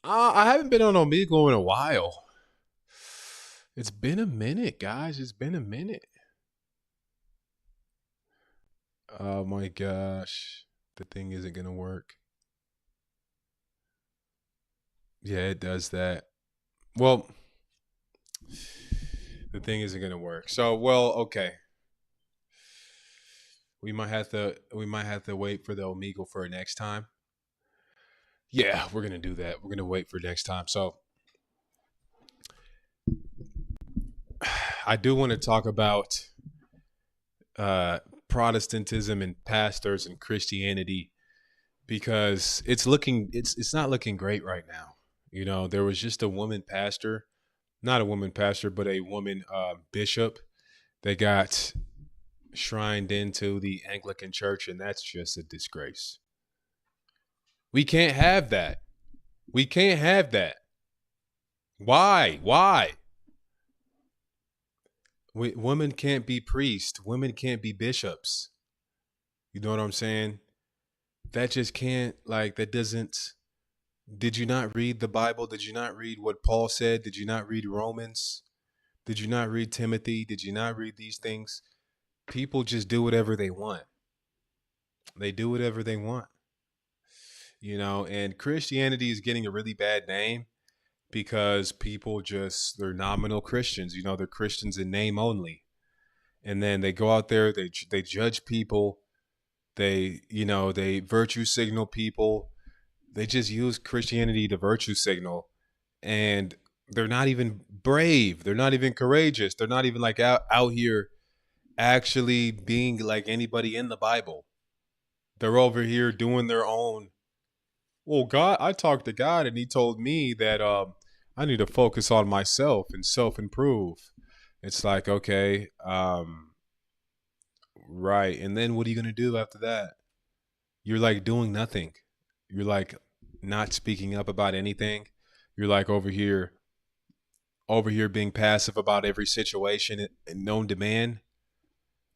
I haven't been on Omegle in a while. It's been a minute, guys. It's been a minute. Oh my gosh. The thing isn't going to work. Yeah, it does that. Well, the thing isn't going to work. So, well, okay. We might have to wait for the Omegle for next time. Yeah, we're going to do that. We're going to wait for next time. So, I do want to talk about Protestantism and pastors and Christianity, because it's not looking great right now. You know, there was just a woman pastor, not a woman pastor, but a woman bishop that got shrined into the Anglican Church, and that's just a disgrace. We can't have that. We can't have that. Why? Women can't be priests. Women can't be bishops. You know what I'm saying? That just can't, like, that doesn't. Did you not read the Bible? Did you not read what Paul said? Did you not read Romans? Did you not read Timothy? Did you not read these things? People just do whatever they want. They do whatever they want. You know, and Christianity is getting a really bad name because people they're nominal Christians. You know, they're Christians in name only. And then they go out there, they judge people. They virtue signal people. They just use Christianity to virtue signal. And they're not even brave. They're not even courageous. They're not even like out here actually being like anybody in the Bible. They're over here doing their own. Well, God, I talked to God and he told me that I need to focus on myself and self-improve. It's like, okay, right. And then what are you going to do after that? you're like doing nothing. You're like not speaking up about anything. You're like over here being passive about every situation and known demand.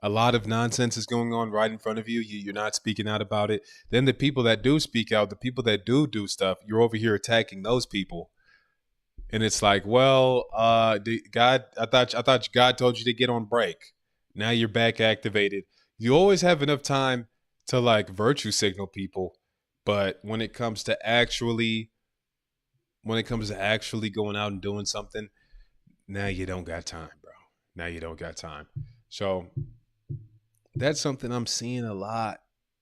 A lot of nonsense is going on right in front of you. You're not speaking out about it. Then the people that do speak out, the people that do stuff, you're over here attacking those people. And it's like, well, God, I thought God told you to get on break. Now you're back activated. You always have enough time to like virtue signal people, but when it comes to actually going out and doing something, now you don't got time, bro. Now you don't got time. So that's something I'm seeing a lot.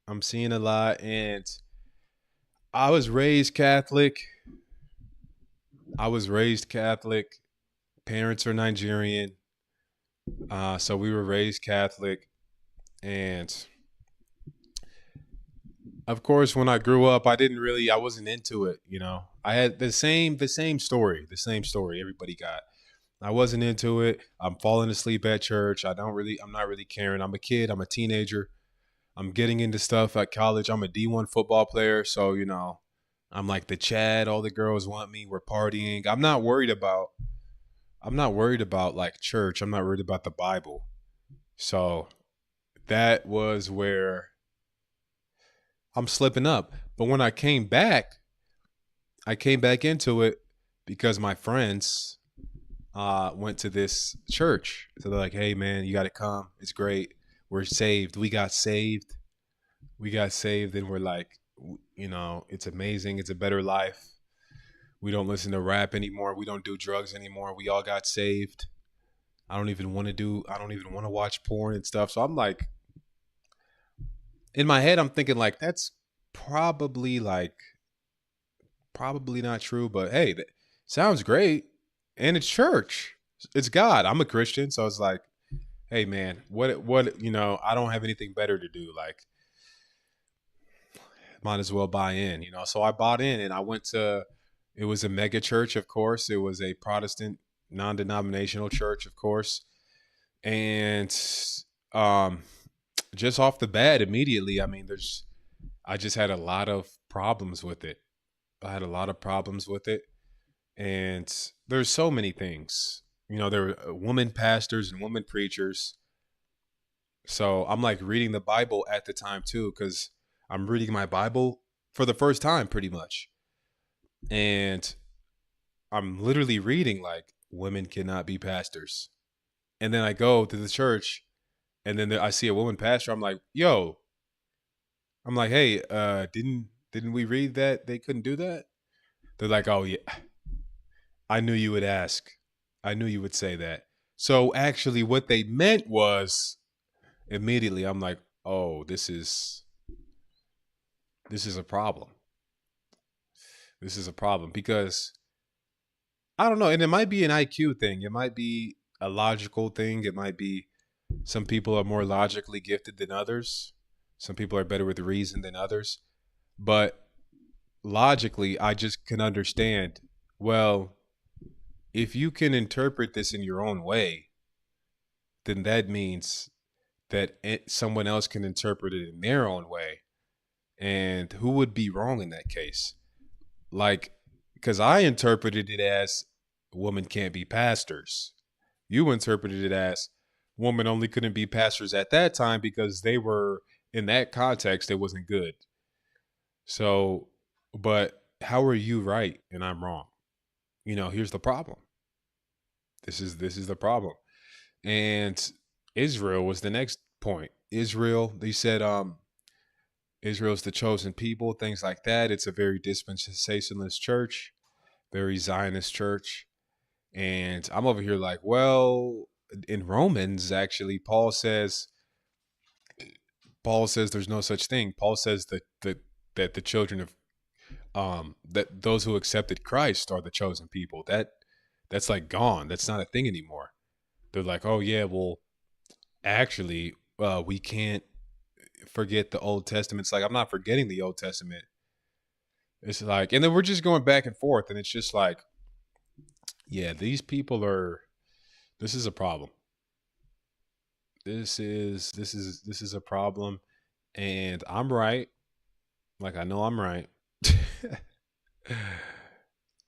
And I was raised Catholic. Parents are Nigerian. So we were raised Catholic. And of course, when I grew up, I wasn't into it. I had the same story everybody got. I wasn't into it. I'm falling asleep at church. I'm not really caring. I'm a kid. I'm a teenager. I'm getting into stuff at college. I'm a D1 football player. So, I'm like the Chad. All the girls want me. We're partying. I'm not worried about like church. I'm not worried about the Bible. So that was where I'm slipping up. But when I came back into it because my friends went to this church. So they're like, hey, man, you got to come. It's great. We're saved. We got saved. And we're like, it's amazing. It's a better life. We don't listen to rap anymore. We don't do drugs anymore. We all got saved. I don't even want to watch porn and stuff. So I'm like, in my head, I'm thinking like, that's probably not true, but hey, that sounds great. And it's church. It's God. I'm a Christian. So it's like, hey man, what, I don't have anything better to do. Like, might as well buy in, So I bought in and I went to, it was a mega church, of course. It was a Protestant non-denominational church, of course. And just off the bat, immediately, I just had a lot of problems with it. And there's so many things. There were women pastors and women preachers. So I'm like reading the Bible at the time too, because I'm reading my Bible for the first time pretty much. And I'm literally reading like women cannot be pastors. And then I go to the church and then I see a woman pastor. I'm like, hey, didn't we read that they couldn't do that? They're like, oh yeah, I knew you would ask. I knew you would say that. So actually what they meant was, immediately I'm like, oh, this is a problem. This is a problem because I don't know. And it might be an IQ thing. It might be a logical thing. It might be some people are more logically gifted than others. Some people are better with reason than others. But logically, I just can understand, well, if you can interpret this in your own way, then that means that someone else can interpret it in their own way. And who would be wrong in that case? Like, because I interpreted it as women can't be pastors. You interpreted it as women only couldn't be pastors at that time because they were, in that context, it wasn't good. So, but how are you right and I'm wrong? Here's the problem. This is the problem. And Israel was the next point. Israel, they said, Israel's the chosen people, things like that. It's a very dispensationalist church, very Zionist church. And I'm over here like, well, in Romans, actually, Paul says there's no such thing. Paul says that the children of that those who accepted Christ are the chosen people. That's like gone. That's not a thing anymore. They're like, oh yeah, well, actually, we can't forget the Old Testament. It's like, I'm not forgetting the Old Testament. It's like, and then we're just going back and forth, and it's just like, yeah, these people this is a problem. This is a problem, and I'm right. Like I know I'm right.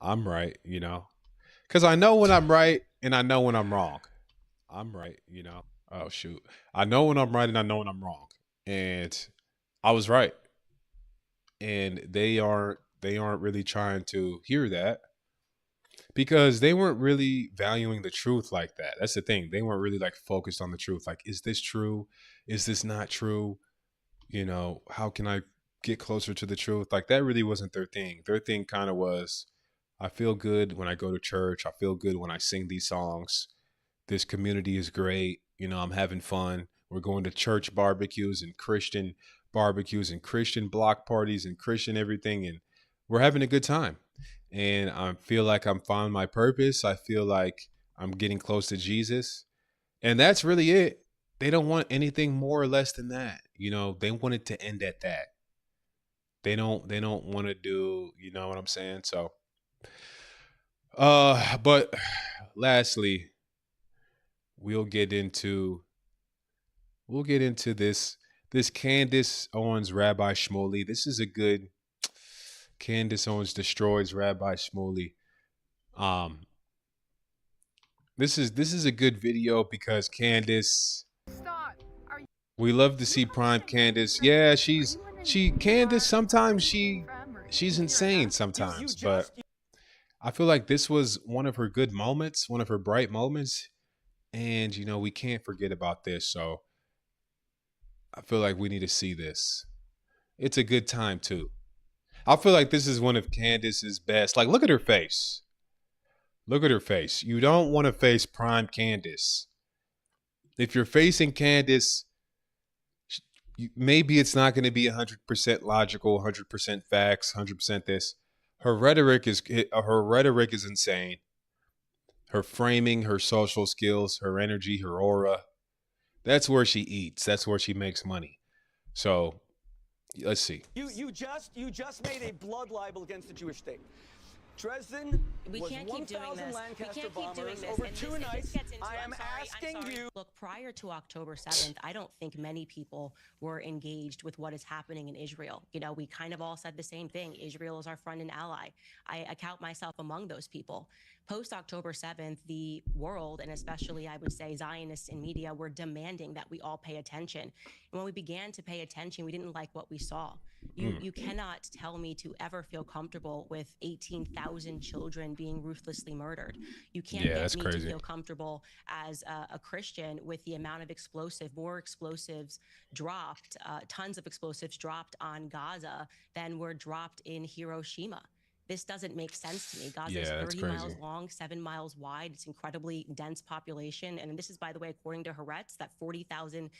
I'm right, you know, because I know when I'm right and I know when I'm wrong. I'm right, you know. Oh shoot, I know when I'm right and I know when I'm wrong, and I was right, and they aren't really trying to hear that because they weren't really valuing the truth like that. That's the thing. They weren't really like focused on the truth. Like, is this true? Is this not true? You know, how can I get closer to the truth? Like that really wasn't their thing. Their thing kind of was, I feel good when I go to church. I feel good when I sing these songs. This community is great. You know, I'm having fun. We're going to church barbecues and Christian block parties and Christian everything. And we're having a good time. And I feel like I'm finding my purpose. I feel like I'm getting close to Jesus. And that's really it. They don't want anything more or less than that. You know, they want it to end at that. They don't want to do, you know what I'm saying? So but lastly, we'll get into this Candace Owens Rabbi Shmuley. This is a good Candace Owens destroys Rabbi Shmuley. Um this is a good video because Candace, we love to see prime Candace. Yeah, Candace sometimes she's insane sometimes, but I feel like this was one of her good moments, one of her bright moments. And, you know, we can't forget about this. So I feel like we need to see this. It's a good time, too. I feel like this is one of Candace's best. Like, look at her face. Look at her face. You don't want to face prime Candace. If you're facing Candace, maybe it's not going to be 100% logical, 100% facts, 100% this. Her rhetoric is insane. Her framing, her social skills, her energy, her aura. That's where she eats. That's where she makes money. So let's see. You just made a blood libel against the Jewish state. Dresden we was can't keep doing 1,000 this. Lancaster We can't keep bombers doing this. over And 2 this nights. gets into, I am asking you. Look, prior to October 7th, I don't think many people were engaged with what is happening in Israel. You know, we kind of all said the same thing. Israel is our friend and ally. I count myself among those people. Post October 7th, the world, and especially I would say Zionists in media, were demanding that we all pay attention. And when we began to pay attention, we didn't like what we saw. You cannot tell me to ever feel comfortable with 18,000 children being ruthlessly murdered. You can't get me to feel comfortable as a Christian with the amount of more explosives dropped, tons of explosives dropped on Gaza than were dropped in Hiroshima. This doesn't make sense to me. Gaza is 30 miles long, 7 miles wide. It's incredibly dense population. And this is, by the way, according to Haaretz, that 40,000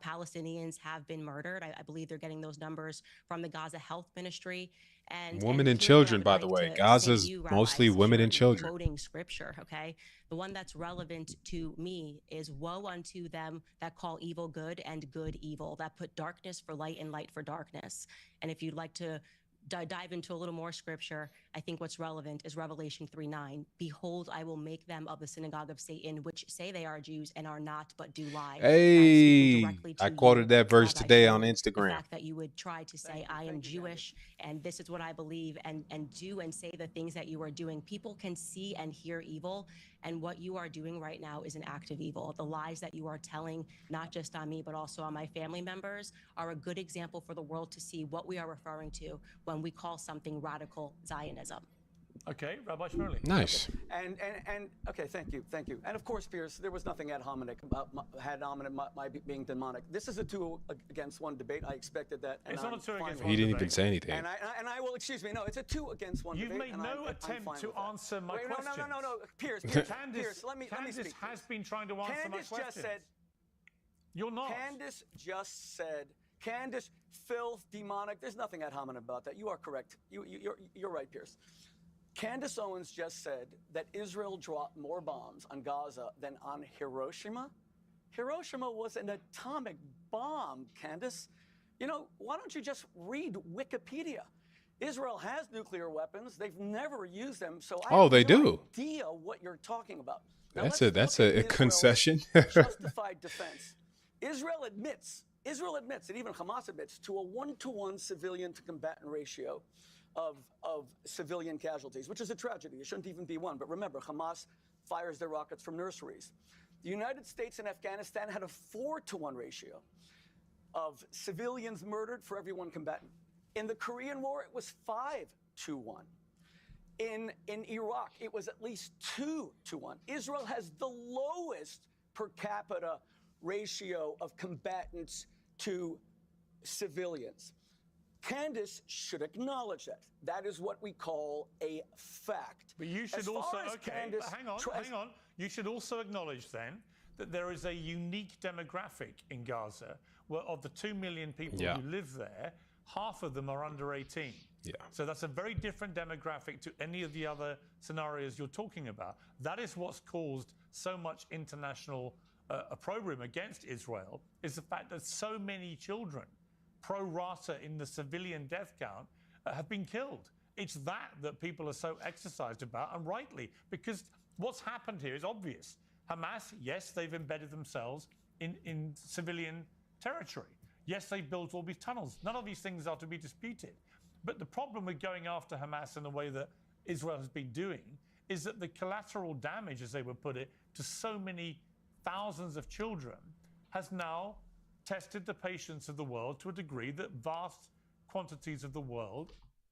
Palestinians have been murdered. I believe they're getting those numbers from the Gaza Health Ministry. And women and children, by the way. Gaza's mostly women and children. Quoting scripture, okay? The one that's relevant to me is, woe unto them that call evil good and good evil, that put darkness for light and light for darkness. And if you'd like to dive into a little more scripture, I think what's relevant is Revelation 3:9. Behold, I will make them of the synagogue of Satan, which say they are Jews and are not, but do lie. Hey, I quoted that verse today on Instagram. The fact that you would try to say, I am Jewish, and this is what I believe, and do and say the things that you are doing. People can see and hear evil, and what you are doing right now is an act of evil. The lies that you are telling, not just on me, but also on my family members, are a good example for the world to see what we are referring to when we call something radical Zionism. Okay, Rabbi Shmuley. Nice. And okay, thank you. And of course, Pierce, there was nothing ad hominem about my being demonic. This is a 2 against 1 debate. I expected that. And it's not a 2 against 1 He didn't even say anything. And I will, excuse me, no, it's a 2 against 1 You've debate. You've made no attempt to answer my question. No, Pierce, Candace, let me speak. has been trying to answer my question. Candace just said, you're not. Candace just said, Candace, filth, demonic. There's nothing ad hominem about that. You are correct. You're right, Pierce. Candace Owens just said that Israel dropped more bombs on Gaza than on Hiroshima. Hiroshima was an atomic bomb, Candace. You know, why don't you just read Wikipedia? Israel has nuclear weapons. They've never used them, so I have no idea what you're talking about. Now, that's a concession. Justified defense. Israel admits Israel admits, and even Hamas admits, to a 1-to-1 civilian to combatant ratio of civilian casualties, which is a tragedy. It shouldn't even be one. But remember, Hamas fires their rockets from nurseries. The United States and Afghanistan had a 4-to-1 ratio of civilians murdered for every one combatant. In the Korean War, it was 5-to-1. In Iraq, it was at least 2-to-1. Israel has the lowest per capita ratio of combatants to civilians. Candace should acknowledge that. That is what we call a fact. But you should also, okay, but hang on. You should also acknowledge then that there is a unique demographic in Gaza where of the 2 million people who live there, half of them are under 18. Yeah. So that's a very different demographic to any of the other scenarios you're talking about. That is what's caused so much international opprobrium against Israel, is the fact that so many children, pro rata in the civilian death count, have been killed. It's that people are so exercised about, and rightly, because what's happened here is obvious. Hamas, yes, they've embedded themselves in civilian territory. Yes, they built all these tunnels. None of these things are to be disputed. But the problem with going after Hamas in the way that Israel has been doing is that the collateral damage, as they would put it, to so many thousands of children has now tested the patience of the world to a degree that vast quantities of the world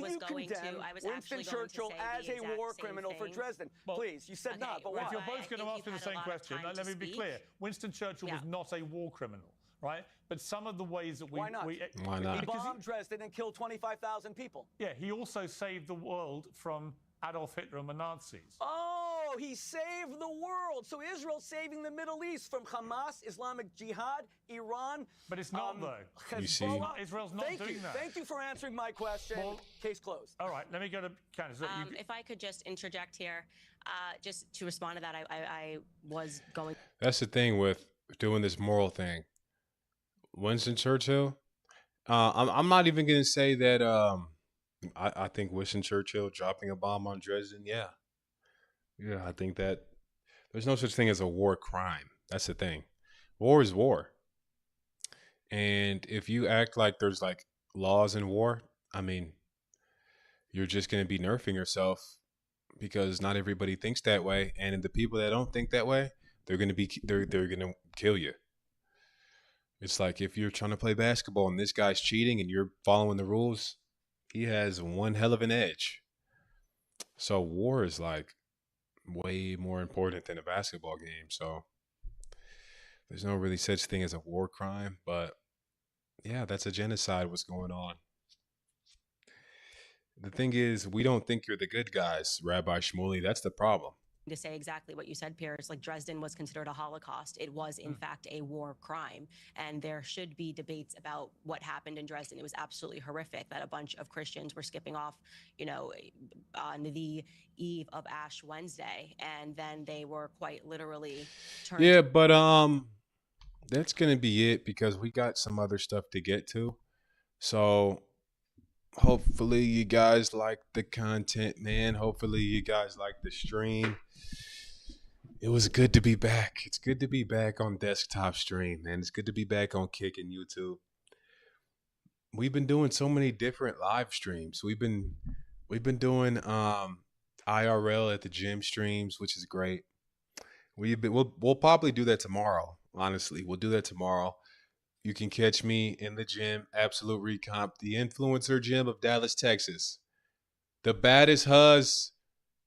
You condemn Winston Churchill as a war criminal for Dresden. Please, you said not, but why? If you're both going to ask me the same question, let me be clear. Winston Churchill was not a war criminal, right? But some of the ways that Why not? Why not? He bombed Dresden and killed 25,000 people. Yeah, he also saved the world from Adolf Hitler and the Nazis. Oh, he saved the world. So Israel's saving the Middle East from Hamas, Islamic Jihad, Iran. But it's not, though. You see? Israel's not doing that. Thank you for answering my question. Case closed. All right, let me go to Candace. If I could just interject here, just to respond to that, I was going. That's the thing with doing this moral thing. Winston Churchill, I'm not even going to say that I think Winston Churchill dropping a bomb on Dresden, yeah, I think that there's no such thing as a war crime. That's the thing. War is war. And if you act like there's like laws in war, I mean, you're just going to be nerfing yourself because not everybody thinks that way. And the people that don't think that way, they're going to kill you. It's like if you're trying to play basketball and this guy's cheating and you're following the rules, he has one hell of an edge. So war is like way more important than a basketball game. So there's no really such thing as a war crime, but yeah, that's a genocide what's going on. The thing is, we don't think you're the good guys, Rabbi Shmuley. That's the problem. To say exactly what you said, Piers, like Dresden was considered a Holocaust. It was, in fact, a war crime. And there should be debates about what happened in Dresden. It was absolutely horrific that a bunch of Christians were skipping off, on the eve of Ash Wednesday. And then they were quite literally turned. Yeah, but that's going to be it because we got some other stuff to get to. So hopefully you guys like the content, man. Hopefully you guys like the stream. It was good to be back. It's good to be back on desktop stream, man. It's good to be back on Kick and YouTube. We've been doing so many different live streams. We've been doing IRL at the gym streams, which is great. We'll probably do that tomorrow. Honestly, we'll do that tomorrow. You can catch me in the gym, Absolute Recomp, the influencer gym of Dallas, Texas. The baddest huzz,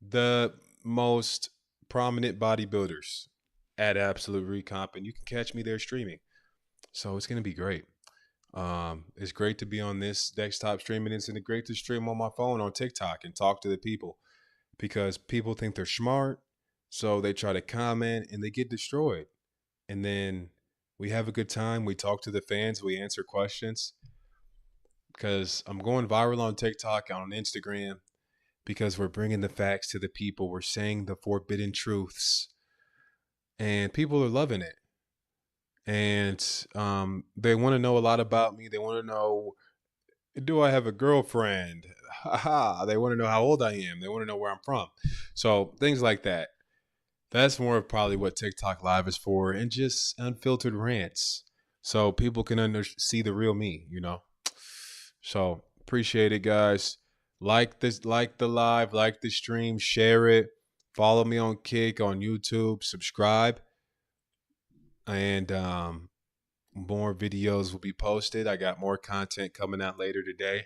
the most prominent bodybuilders at Absolute Recomp, and you can catch me there streaming. So it's going to be great. It's great to be on this desktop streaming. It's great to stream on my phone on TikTok and talk to the people because people think they're smart, so they try to comment and they get destroyed. And then we have a good time. We talk to the fans. We answer questions because I'm going viral on TikTok, on Instagram, because we're bringing the facts to the people. We're saying the forbidden truths and people are loving it. And they want to know a lot about me. They want to know, do I have a girlfriend? They want to know how old I am. They want to know where I'm from. So things like that. That's more of probably what TikTok Live is for, and just unfiltered rants. so people can see the real me, you know. So appreciate it, guys. Like this, like the live, like the stream, share it. Follow me on Kick on YouTube. Subscribe, and more videos will be posted. I got more content coming out later today.